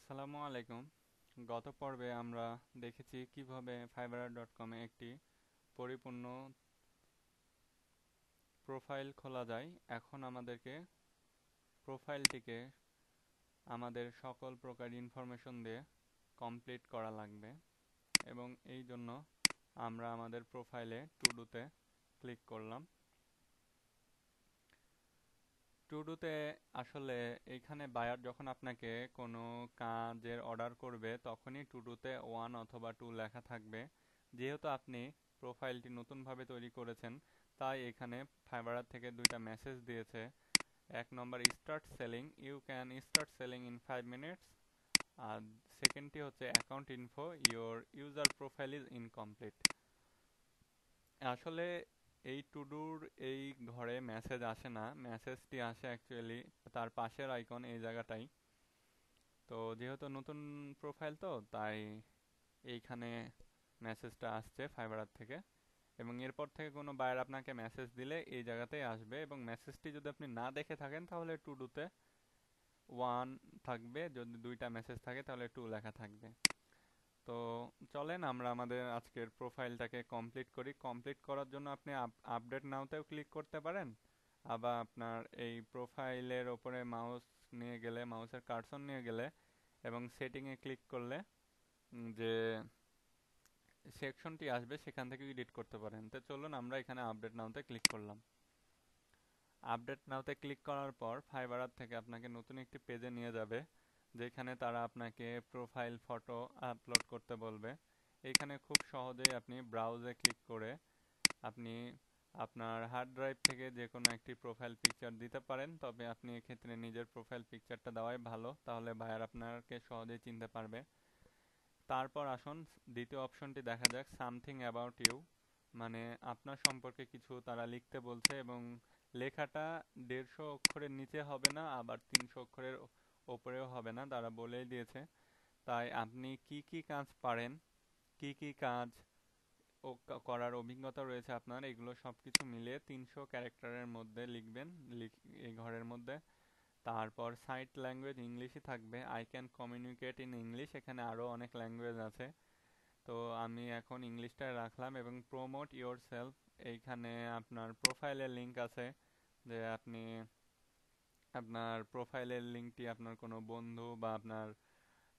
আসসালামু আলাইকুম। গত পর্বে আমরা দেখেছি কিভাবে fiverr.com-এ একটি পরিপূর্ণ প্রোফাইল খোলা যায়। এখন আমাদেরকে প্রোফাইলটিকে আমাদের সকল প্রকার ইনফরমেশন দিয়ে কমপ্লিট করা লাগবে এবং এই জন্য আমরা আমাদের প্রোফাইলে টু-ডুতে ক্লিক করলাম। টু-ডুতে আসলে এইখানে বায়ার যখন আপনাকে কোনো কাজের অর্ডার করবে তখনই টু-ডুতে 1 অথবা 2 লেখা থাকবে। যেহেতু আপনি প্রোফাইলটি নতুনভাবে তৈরি করেছেন তাই এখানে ফাইবার থেকে দুইটা মেসেজ দিয়েছে। এক number, start selling, you can start selling in 5 minutes. আর সেকেন্ডটি হচ্ছে account info, your user profile is incomplete. আসলে এই টুডুর এই ঘরে মেসেজ আসে না, মেসেজটি আসে অ্যাকচুয়ালি তার পাশের আইকন এই জায়গাটাই। তো যেহেতু নতুন প্রোফাইল তো তাই এইখানে মেসেজটা আসছে ফাইবার থেকে, এবং এরপর থেকে কোনো বায়ার আপনাকে মেসেজ দিলে এই জায়গাতেই আসবে, এবং মেসেজটি যদি আপনি না দেখে থাকেন তাহলে টুডুতে 1 থাকবে, যদি দুইটা মেসেজ থাকে তাহলে 2 লেখা থাকবে। তো চলেন আমরা আমাদের আজকের প্রোফাইলটাকে কমপ্লিট করি। কমপ্লিট করার জন্য আপনি আপডেট নাওতেও ক্লিক করতে পারেন, আবার আপনার এই প্রোফাইলের ওপরে মাউস নিয়ে গেলে, মাউসের কার্সর নিয়ে গেলে এবং সেটিংয়ে ক্লিক করলে যে সেকশনটি আসবে সেখান থেকে এডিট করতে পারেন। তো চলুন আমরা এখানে আপডেট নাওতে ক্লিক করলাম। আপডেট নাওতে ক্লিক করার পর ফাইবার থেকে আপনাকে নতুন একটি পেজে নিয়ে যাবে, যেখানে তারা আপনাকে প্রোফাইল ফটো আপলোড করতে বলবে। এখানে খুব সহজেই আপনি ব্রাউজে ক্লিক করে আপনি আপনার হার্ড ড্রাইভ থেকে যে কোনো একটি প্রোফাইল পিকচার দিতে পারেন, তবে আপনি এক্ষেত্রে নিজের প্রোফাইল পিকচারটা দেওয়াই ভালো, তাহলে বায়ার আপনাকে সহজেই চিনতে পারবে। তারপর আসুন দ্বিতীয় অপশনটি দেখা যাক, সামথিং অ্যাবাউট ইউ, মানে আপনার সম্পর্কে কিছু তারা লিখতে বলছে, এবং লেখাটা 150 অক্ষরের নিচে হবে না, আবার 300 অক্ষরের ওপরেও হবে না, তারা বলেই দিয়েছে। তাই আপনি কি কি কাজ পারেন, কি কি কাজ করার অভিজ্ঞতা রয়েছে আপনার, এগুলো সব কিছু মিলিয়ে 300 ক্যারেক্টারের মধ্যে লিখবেন এই ঘরের মধ্যে। তারপর সাইট ল্যাঙ্গুয়েজ ইংলিশই থাকবে, I can communicate in English, এখানে আরও অনেক ল্যাঙ্গুয়েজ আছে, তো আমি এখন ইংলিশটা রাখলাম। এবং প্রমোট ইয়োর সেলফ, এইখানে আপনার প্রোফাইলের লিঙ্ক আছে, যে আপনি আপনার প্রোফাইলের লিঙ্কটি আপনার কোনো বন্ধু বা আপনার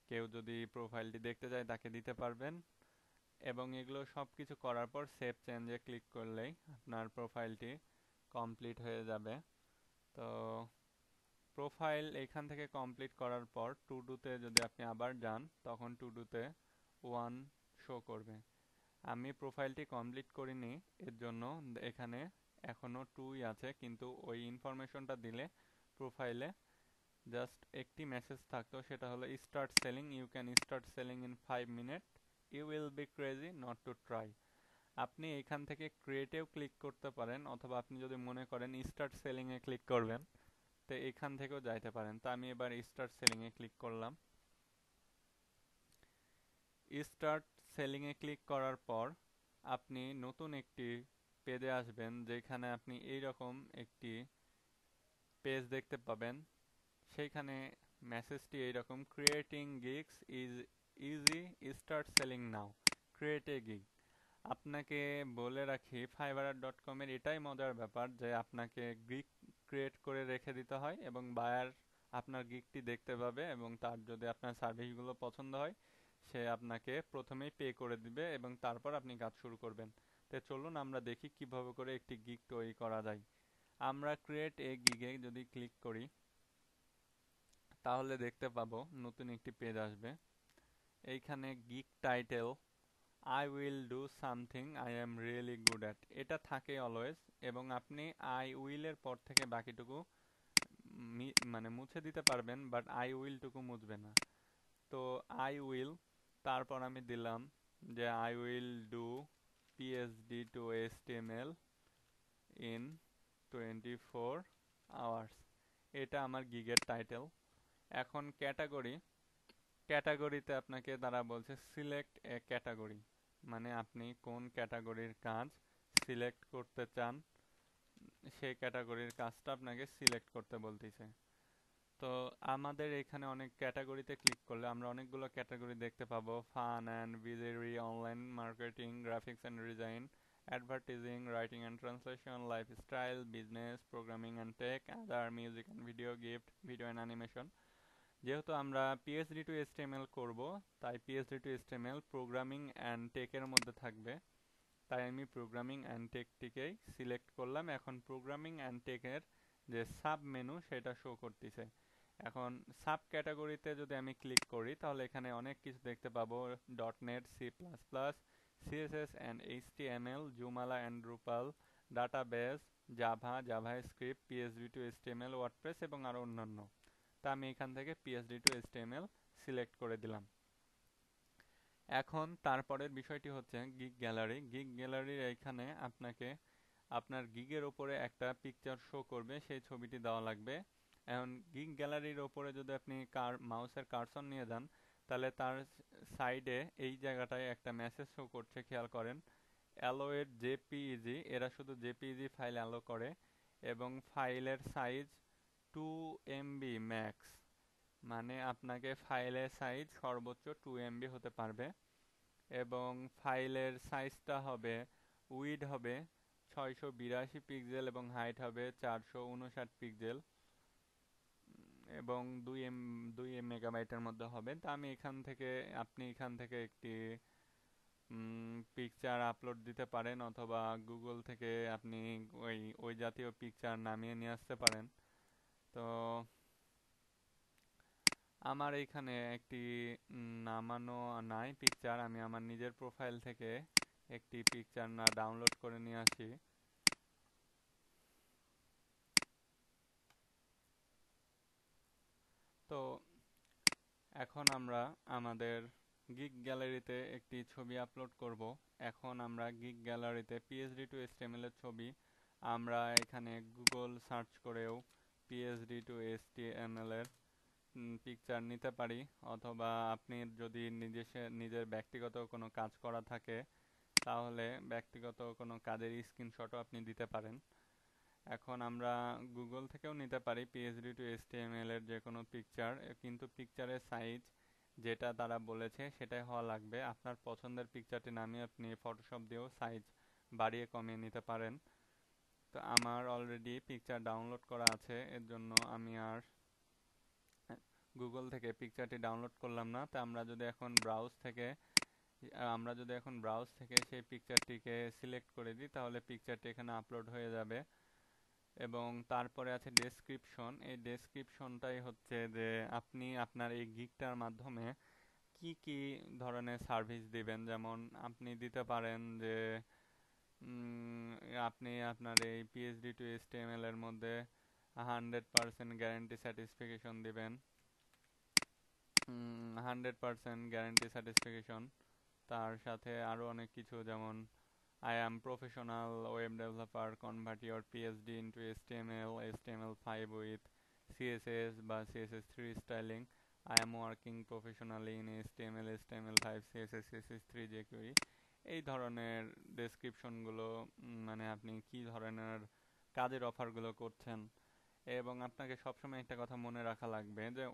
কেউ যদি প্রোফাইলটি দেখতে চায় তাকে দিতে পারবেন। এবং এগুলো সব কিছু করার পর সেভ চেঞ্জে ক্লিক করলেই আপনার প্রোফাইলটি কমপ্লিট হয়ে যাবে। তো প্রোফাইল এখান থেকে কমপ্লিট করার পর টু-ডুতে যদি আপনি আবার যান তখন টু-ডুতে 1 শো করবে। আমি প্রোফাইলটি কমপ্লিট করিনি, এর জন্য এখানে এখনও 2ই আছে, কিন্তু ওই ইনফরমেশনটা দিলে প্রোফাইলে জাস্ট একটি মেসেজ থাকতো, সেটা হলো start selling, you can start selling in 5 minute, you will be crazy not to try. আপনি এখান থেকে ক্রিয়েটেও ক্লিক করতে পারেন, অথবা আপনি যদি মনে করেন স্টার্ট সেলিংয়ে ক্লিক করবেন তো এখান থেকেও যাইতে পারেন। তা আমি এবার স্টার্ট সেলিংয়ে ক্লিক করলাম। স্টার্ট সেলিংয়ে ক্লিক করার পর আপনি নতুন একটি পেজে আসবেন, যেখানে আপনি এইরকম একটি পেজ দেখতে পাবেন। সেইখানে মেসেজটি এইরকম, creating gigs is easy, start selling now, create a gig. আপনাকে বলে রাখি fiverr.com-এর এটাই মজার ব্যাপার যে আপনাকে গিগ ক্রিয়েট করে রেখে দিতে হয়, এবং বায়ার আপনার গিগটি দেখতে পাবে, এবং তার যদি আপনার সার্ভিসগুলো পছন্দ হয় সে আপনাকে প্রথমেই পে করে দিবে এবং তারপর আপনি কাজ শুরু করবেন। তো চলুন আমরা দেখি কিভাবে করে একটি গিগ তৈরি করা যায়। আমরা ক্রিয়েট এ গিগে যদি ক্লিক করি তাহলে দেখতে পাবো নতুন একটি পেজ আসবে। এইখানে gig title I will do something I am really good at, এটা থাকে অলওয়েজ, এবং আপনি আই উইলের পর থেকে বাকিটুকু মানে মুছে দিতে পারবেন, বাট আই উইল টুকু মুছবে না। তো আই উইল, তারপর আমি দিলাম যে I will do PhD to HTML in 24 hours, এটা আমার গিগের টাইটেল। এখন ক্যাটাগরি, ক্যাটাগরিতে আপনাকে তারা বলছে সিলেক্ট এ ক্যাটাগরি, মানে আপনি কোন ক্যাটাগরির কাজ সিলেক্ট করতে চান সেই ক্যাটাগরির কাজটা আপনাকে সিলেক্ট করতে বলতেছে। তো আমাদের এখানে অনেক ক্যাটাগরিতে ক্লিক করলে আমরা অনেকগুলো ক্যাটাগরি দেখতে পাবো। ফান অ্যান্ড ভিজুয়ারি, online marketing, graphics and design, advertising, writing and translation, lifestyle, business, programming and tech, other, music and video, gift, video and animation. যেহেতু আমরা পিএইচডি টু এইচটিএমএল করব, তাই PSD to HTML programming and টেকের মধ্যে থাকবে। তাই আমি প্রোগ্রামিং অ্যান্ড টেকটিকেই সিলেক্ট করলাম। এখন প্রোগ্রামিং অ্যান্ড টেকের যে সাব মেনু সেটা শো করতেছে। এখন সাব ক্যাটাগরিতে যদি আমি ক্লিক করি তাহলে এখানে অনেক কিছু দেখতে পাবো। .NET, C++, CSS and HTML, Joomla and Drupal, database, Java, JavaScript, PSD to HTML, WordPress এবং আরও অন্যান্য। তা আমি এখান থেকে পিএইচডি টু এইচটিএমএল সিলেক্ট করে দিলাম। এখন তারপরের বিষয়টি হচ্ছে গিগ গ্যালারি। গিগ গ্যালারির এখানে আপনাকে আপনার গিগের ওপরে একটা পিকচার শো করবে, সেই ছবিটি দেওয়া লাগবে। এখন গিগ গ্যালারির ওপরে যদি আপনি মাউসের কার্সর নিয়ে যান তাহলে তার সাইডে এই জায়গাটায় একটা মেসেজ শো করছে, খেয়াল করেন। অ্যালোয়েড জেপিইজি, এরা শুধু জেপিইজি ফাইল অ্যালো করে এবং ফাইলের সাইজ 2 MB ম্যাক্স, মানে আপনাকে ফাইলের সাইজ সর্বোচ্চ 2 MB হতে পারবে এবং ফাইলের সাইজটা হবে, উইড হবে 682 পিক্সেল এবং হাইট হবে 459 পিক্সেল এবং 2 মেগাবাইটের মধ্যে হবে। তা আমি আপনি এখান থেকে একটি পিকচার আপলোড দিতে পারেন অথবা গুগল থেকে আপনি ওই জাতীয় পিকচার নামিয়ে নিয়ে আসতে পারেন। তো আমার এইখানে একটি নামানো নাই পিকচার, আমি আমার নিজের প্রোফাইল থেকে একটি পিকচার ডাউনলোড করে নিয়ে আসি। তো এখন আমরা আমাদের গিগ গ্যালারিতে একটি ছবি আপলোড করব। এখন আমরা গিগ গ্যালারিতে পিএইচডি টু এইচটিএমএল এর ছবি আমরা এখানে গুগল সার্চ করেও পিএইচডি টু এইচটিএমএল এর পিকচার নিতে পারি, অথবা আপনি যদি নিজের ব্যক্তিগত কোনো কাজ করা থাকে তাহলে ব্যক্তিগত কোনো কাজের স্ক্রিনশটও আপনি দিতে পারেন। এখন আমরা গুগল থেকেও নিতে পারি পিএইচডি টু এইচটিএমএল এর যে কোনো পিকচার, কিন্তু পিকচারের সাইজ যেটা তারা বলেছে সেটাই হওয়া লাগবে। আপনার পছন্দের পিকচারটি নামিয়ে আপনি ফটোশপ দিয়েও সাইজ বাড়িয়ে কমিয়ে নিতে পারেন। তো আমার অলরেডি পিকচার ডাউনলোড করা আছে, এর জন্য আমি আর গুগল থেকে পিকচারটি ডাউনলোড করলাম না। তা আমরা যদি এখন ব্রাউজ থেকে সেই পিকচারটিকে সিলেক্ট করে দিই তাহলে পিকচারটি এখানে আপলোড হয়ে যাবে। এবং তারপরে আছে ডেসক্রিপশন। এই ডেসক্রিপশনটাই হচ্ছে যে আপনি আপনার এই গিগটার মাধ্যমে কি কি ধরনের সার্ভিস দিবেন। যেমন আপনি দিতে পারেন যে আপনি আপনার এই পিএইচডি টু এইচটিএমএল এর মধ্যে 100% গ্যারান্টি স্যাটিসফিকেশন দিবেন। 100% গ্যারান্টি স্যাটিসফিকেশন, তার সাথে আরও অনেক কিছু, যেমন I am professional web developer, convert your PhD into HTML, HTML5 with CSS বা CSS3 styling. I am working professionally in HTML, HTML5, CSS, CSS3 jQuery। এই ধরনের ডেসক্রিপশনগুলো মানে আপনি কি ধরনের কাজের অফারগুলো করছেন। এবং আপনাকে সবসময় একটা কথা মনে রাখা লাগবে যে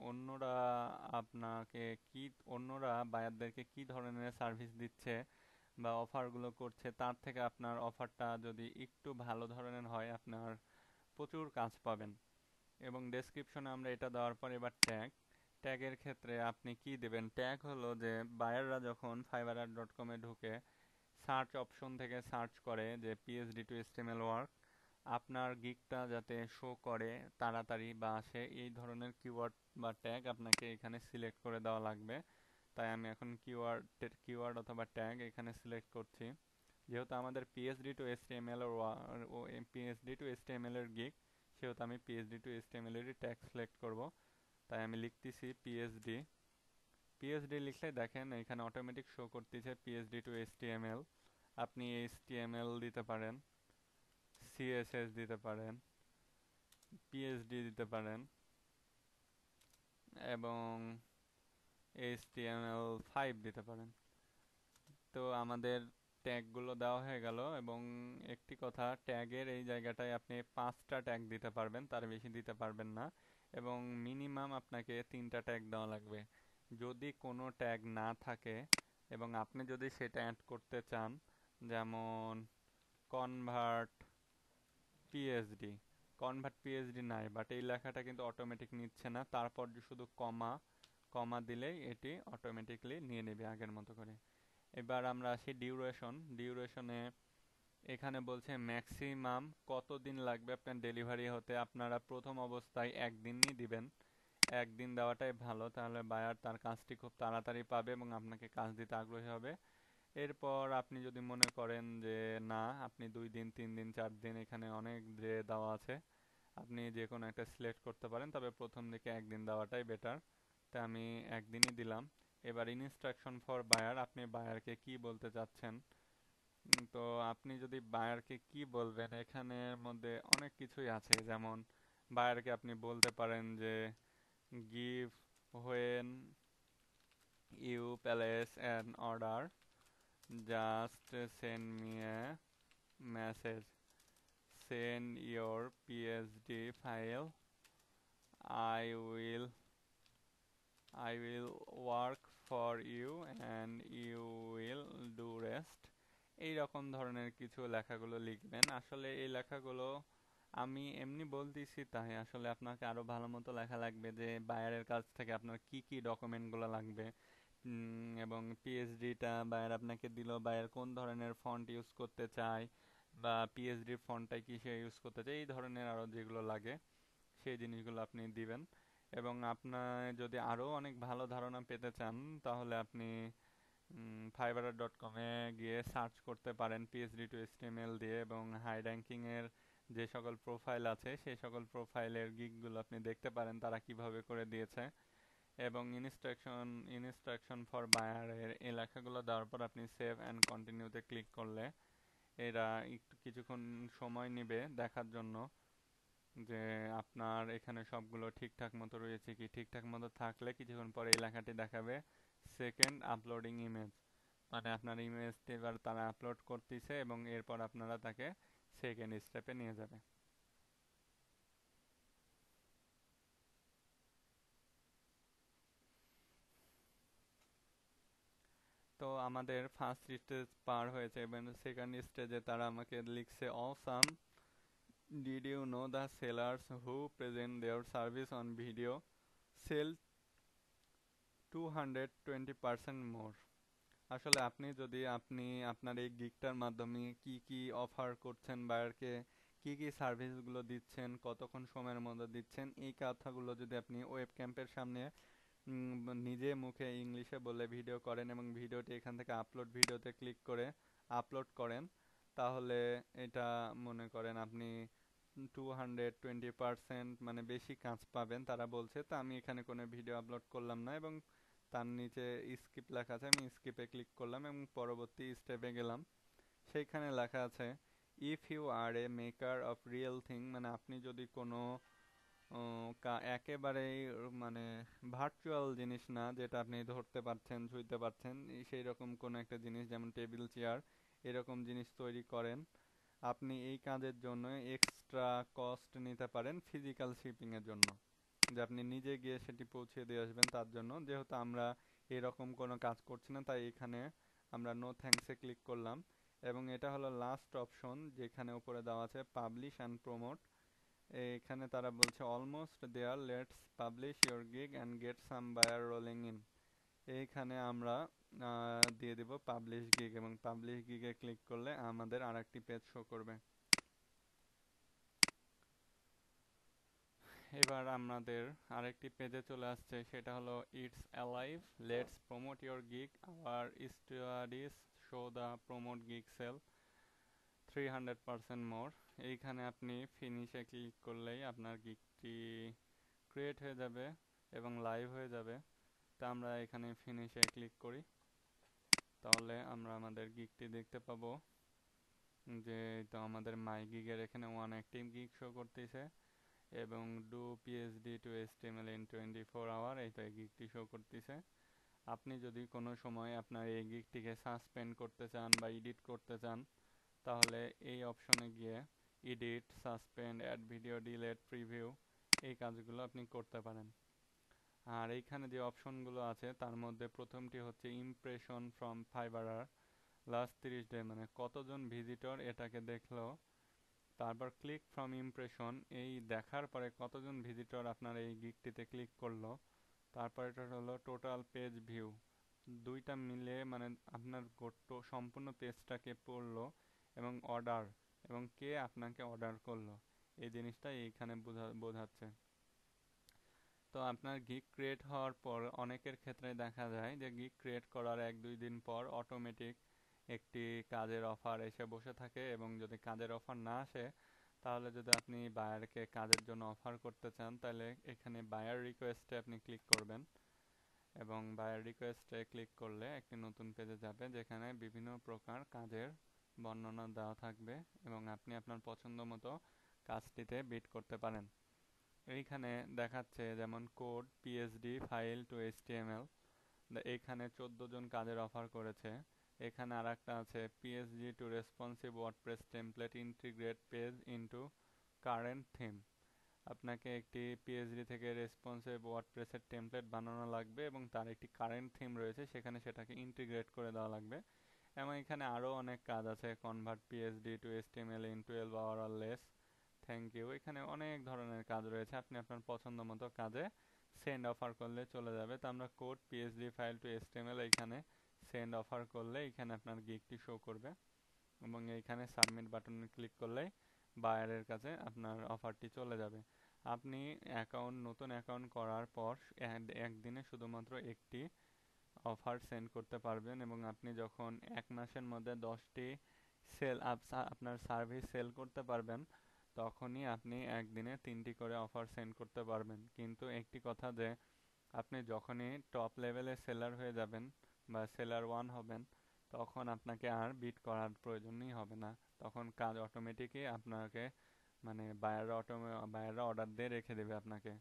অন্যরা বায়ারদেরকে কি ধরনের সার্ভিস দিচ্ছে বা অফারগুলো করছে, তার থেকে আপনার অফারটা যদি একটু ভালো ধরনের হয় আপনার প্রচুর কাজ পাবেন। এবং ডেসক্রিপশনে আমরা এটা দেওয়ার পর এবার ট্যাগের ক্ষেত্রে আপনি কি দেবেন। ট্যাগ হলো যে বায়াররা যখন fiverr.com-এ ঢুকে সার্চ অপশন থেকে সার্চ করে যে পিএইচডি টু এইচটিএমএল ওয়ার্ক, আপনার গিগটা যাতে শো করে তাড়াতাড়ি বা আসে, এই ধরনের কিওয়ার্ড বা ট্যাগ আপনাকে এখানে সিলেক্ট করে দেওয়া লাগবে। তাই আমি এখন কিওয়ার্ড অথবা ট্যাগ এখানে সিলেক্ট করছি। যেহেতু আমাদের পিএইচডি টু এইচটিএমএল এর গিগ, সেহেতু আমি পিএইচডি টু এইচটিএমএল এরই ট্যাগ সিলেক্ট করব। তাই আমি লিখতেছি পিএইচডি লিখলে দেখেন এখানে অটোমেটিক শো করতেছে পিএইচডি টু এইচটিএমএল। আপনি এইচটিএমএল দিতে পারেন, সিএসএস দিতে পারেন, পিএইচডি দিতে পারেন এবং HTML5 দিতে পারেন। তো আমাদের ট্যাগগুলো দেওয়া হয়ে গেল। এবং একটি কথা, ট্যাগের এই জায়গাটায় আপনি 5টা ট্যাগ দিতে পারবেন, তার বেশি দিতে পারবেন না। এবং মিনিমাম আপনাকে 3টা ট্যাগ দেওয়া লাগবে। যদি কোনো ট্যাগ না থাকে এবং আপনি যদি সেটা অ্যাড করতে চান, যেমন কনভার্ট পিএইচডি, কনভার্ট পিএইচডি নাই, বাট এই লেখাটা কিন্তু অটোমেটিক নিচ্ছে না, তারপর শুধু কমা কমা দিলেই এটি অটোমেটিকলি নিয়ে নেবে আগের মতো করে। এবার আমরা আসি ডিউরেশনে। এখানে বলছে ম্যাক্সিমাম কতদিন লাগবে আপনার ডেলিভারি হতে। আপনারা প্রথম অবস্থায় একদিনই দিবেন, একদিন দেওয়াটাই ভালো, তাহলে বায়ার তার কাজটি খুব তাড়াতাড়ি পাবে এবং আপনাকে কাজ দিতে আগ্রহী হবে। এরপর আপনি যদি মনে করেন যে না, আপনি 2 দিন 3 দিন 4 দিন, এখানে অনেক যে দেওয়া আছে, আপনি যে কোনো একটা সিলেক্ট করতে পারেন, তবে প্রথম দিকে একদিন দেওয়াটাই বেটার। তাই আমি একদিনই দিলাম। এবার ইনস্ট্রাকশন ফর বায়ার, আপনি বায়ারকে কি বলতে চাচ্ছেন। তো আপনি যদি বায়ারকে কি বলবেন, এখানের মধ্যে অনেক কিছুই আছে, যেমন বায়ারকে আপনি বলতে পারেন যে give when you place an order just send me a message, send your PhD file, I will I will work for you and you will do rest। এই রকম ধরনের কিছু লেখাগুলো লিখবেন। আসলে এই লেখাগুলো আমি এমনি বলতেছি, তাই আসলে আপনাকে আরো ভালো মতো লেখা লাগবে যে বায়ারের কাছ থেকে আপনার কি কি ডকুমেন্টগুলো লাগবে, এবং পিএইচডিটা বায়ার আপনাকে দিল, বায়ার কোন ধরনের ফন্ট ইউজ করতে চায় বা পিএইচডির ফন্টটা কি সে ইউজ করতে চায়, এই ধরনের আরো যেগুলো লাগে সেই জিনিসগুলো আপনি দিবেন। এবং আপনার যদি আরও অনেক ভালো ধারণা পেতে চান, তাহলে আপনি fiverr.com-এ গিয়ে সার্চ করতে পারেন পিএইচডি টু এইচটিএমএল দিয়ে, এবং হাই র্যাঙ্কিংয়ের যে সকল প্রোফাইল আছে সেই সকল প্রোফাইলের গিগগুলো আপনি দেখতে পারেন তারা কিভাবে করে দিয়েছে। এবং ইনস্ট্রাকশন ফর বায়ারের এই লেখাগুলো দেওয়ার পর আপনি সেভ অ্যান্ড কন্টিনিউতে ক্লিক করলে এরা একটু কিছুক্ষণ সময় নেবে দেখার জন্য যে আপনার এখানে সবগুলো ঠিকঠাক মতো রয়েছে কি। ঠিকঠাক মতো থাকলে কিছুক্ষণ পরে এই লেখাটি দেখাবে সেকেন্ড আপলোডিং ইমেজ, মানে আপনার ইমেজটি এবার তারা আপলোড করতেছে এবং এরপর আপনারা তাকে সেকেন্ড স্টেপে নিয়ে যাবে। তো আমাদের ফার্স্ট স্টেজ পার হয়েছে এবং সেকেন্ড স্টেজে তারা আমাকে লিখছে awesome, did you know the sellers who present their service on video sell 220% more. আসলে আপনি যদি আপনার এই গিগটার মাধ্যমে কি কি অফার করছেন বায়ারকে, কি কি সার্ভিসগুলো দিচ্ছেন, কতক্ষণ সময়ের মধ্যে দিচ্ছেন, এই কথাগুলো যদি আপনি ওয়েব ক্যাম্পের সামনে নিজে মুখে ইংলিশে বলে ভিডিও করেন এবং ভিডিওটি এখান থেকে আপলোড ভিডিওতে ক্লিক করে আপলোড করেন, তাহলে এটা মনে করেন আপনি 220% মানে বেশি কাজ পাবেন তারা বলছে। তো আমি এখানে কোনো ভিডিও আপলোড করলাম না এবং তার নিচে স্কিপ লেখা আছে, আমি স্কিপে ক্লিক করলাম এবং পরবর্তী স্টেপে গেলাম। সেইখানে লেখা আছে if you are a maker of real thing, মানে আপনি যদি কোনো একেবারেই মানে ভার্চুয়াল জিনিস না, যেটা আপনি ধরতে পারছেন ছুঁইতে পারছেন, সেই রকম কোনো একটা জিনিস যেমন টেবিল চেয়ার এরকম জিনিস তৈরি করেন, আপনি এই কাজের জন্য এক্সট্রা কস্ট নিতে পারেন ফিজিক্যাল শিপিংয়ের জন্য, যে আপনি নিজে গিয়ে সেটি পৌঁছে দিয়ে আসবেন তার জন্য। যেহেতু আমরা এরকম কোনো কাজ করছি না, তাই এখানে আমরা নো থ্যাঙ্কসে ক্লিক করলাম এবং এটা হলো লাস্ট অপশন যেখানে উপরে দেওয়া আছে পাবলিশ অ্যান্ড প্রমোট। এখানে তারা বলছে almost there, let's publish your gig and get some buyer rolling in. এইখানে আমরা দিয়ে দিব পাবলিশ গিগ এবং পাবলিশ গিগে ক্লিক করলে আমাদের আরেকটি পেজ শো করবে। এবার আমাদের আরেকটি পেজে চলে আসছে, সেটা হলো it's alive, let's promote your gig, our studies show the promote gig sell 300% more. এইখানে আপনি ফিনিশে ক্লিক করলেই আপনার গিগটি ক্রিয়েট হয়ে যাবে এবং লাইভ হয়ে যাবে। তা আমরা এখানে ফিনিশে ক্লিক করি, তাহলে আমরা আমাদের গিগটি দেখতে পাবো যে তো আমাদের মাই গিগের এখানে 1 অ্যাক্টিভ গিগ শো করতেছে এবং do PhD to HTML in 24 hour এই তো এই গিগটি শো করতেছে। আপনি যদি কোনো সময় আপনার এই গিগটিকে সাসপেন্ড করতে চান বা এডিট করতে চান, তাহলে এই অপশনে গিয়ে edit, suspend, add video, delete, preview এই কাজগুলো আপনি করতে পারেন। আর এইখানে যে অপশনগুলো আছে তার মধ্যে প্রথমটি হচ্ছে ইমপ্রেশন ফ্রম ফাইবারার লাস্ট 30 ডে, মানে কতজন ভিজিটর এটাকে দেখলো। তারপর ক্লিক ফ্রম ইমপ্রেশন, এই দেখার পরে কতজন ভিজিটর আপনার এই গিগটিতে ক্লিক করলো। তারপর এটা হলো টোটাল পেজ ভিউ, দুইটা মিলে মানে আপনার সম্পূর্ণ পেজটাকে পড়লো, এবং অর্ডার, এবং কে আপনাকে অর্ডার করলো, এই জিনিসটা এইখানে বোঝাচ্ছে। তো আপনার গিগ ক্রিয়েট হওয়ার পর অনেকের ক্ষেত্রে দেখা যায় যে গিগ ক্রিয়েট করার 1-2 দিন পর অটোমেটিক একটি কাজের অফার এসে বসে থাকে, এবং যদি কাজের অফার না আসে তাহলে যদি আপনি বায়ারকে কাজের জন্য অফার করতে চান তাহলে এখানে বায়ার রিকোয়েস্টে আপনি ক্লিক করবেন, এবং বায়ার রিকোয়েস্টে ক্লিক করলে একটি নতুন পেজে যাবে যেখানে বিভিন্ন প্রকার কাজের বর্ণনা দেওয়া থাকবে, এবং আপনি আপনার পছন্দ মতো কাজটিতে বিড করতে পারেন। এইখানে দেখাচ্ছে যেমন code PhD file two HTML, এইখানে 14 জন কাজের অফার করেছে। এখানে আর একটা আছে PhD to responsive WordPress template integrate page into current theme, আপনাকে একটি পিএইচডি থেকে রেসপন্সিভ ওয়ার্ডপ্রেসের টেমপ্লেট বানানো লাগবে এবং তার একটি কারেন্ট থিম রয়েছে সেখানে সেটাকে ইন্টিগ্রেট করে দেওয়া লাগবে। এবং এখানে আরও অনেক কাজ আছে, convert PhD to HTML in 12 hour or less, thank you, এখানে অনেক ধরনের কাজ রয়েছে, আপনি আপনার পছন্দ মতো কাজে সেন্ড অফার করলে চলে যাবে। তো আমরা code PhD file two HTML এইখানে সেন্ড অফার করলে এখানে আপনার গিগটি শো করবে, এবং এইখানে সাবমিট বাটনে ক্লিক করলেই বায়ারের কাছে আপনার অফারটি চলে যাবে। আপনি নতুন অ্যাকাউন্ট করার পর একদিনে শুধুমাত্র একটি অফার সেন্ড করতে পারবেন, এবং আপনি যখন 1 মাসের মধ্যে 10টি আপনার সার্ভিস সেল করতে পারবেন তখনই আপনি একদিনে 3টি করে অফার সেন্ড করতে পারবেন। কিন্তু একটি কথা যে আপনি যখনই টপ লেভেলে সেলার হয়ে যাবেন বা সেলার 1 হবেন তখন আপনাকে আর বিট করার প্রয়োজনই হবে না, তখন কাজ অটোমেটিকই আপনাকে মানে বায়াররা অর্ডার দিয়ে রেখে দেবে আপনাকে।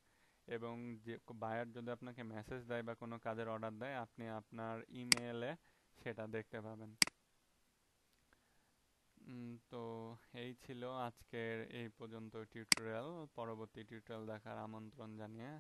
এবং যে বায়ার যদি আপনাকে মেসেজ দেয় বা কোনো কাজের অর্ডার দেয় আপনি আপনার ইমেলে সেটা দেখতে পাবেন। তো এই ছিল আজকের এই পর্যন্ত টিউটোরিয়াল, পরবর্তী টিউটোরিয়াল দেখার আমন্ত্রণ জানিয়ে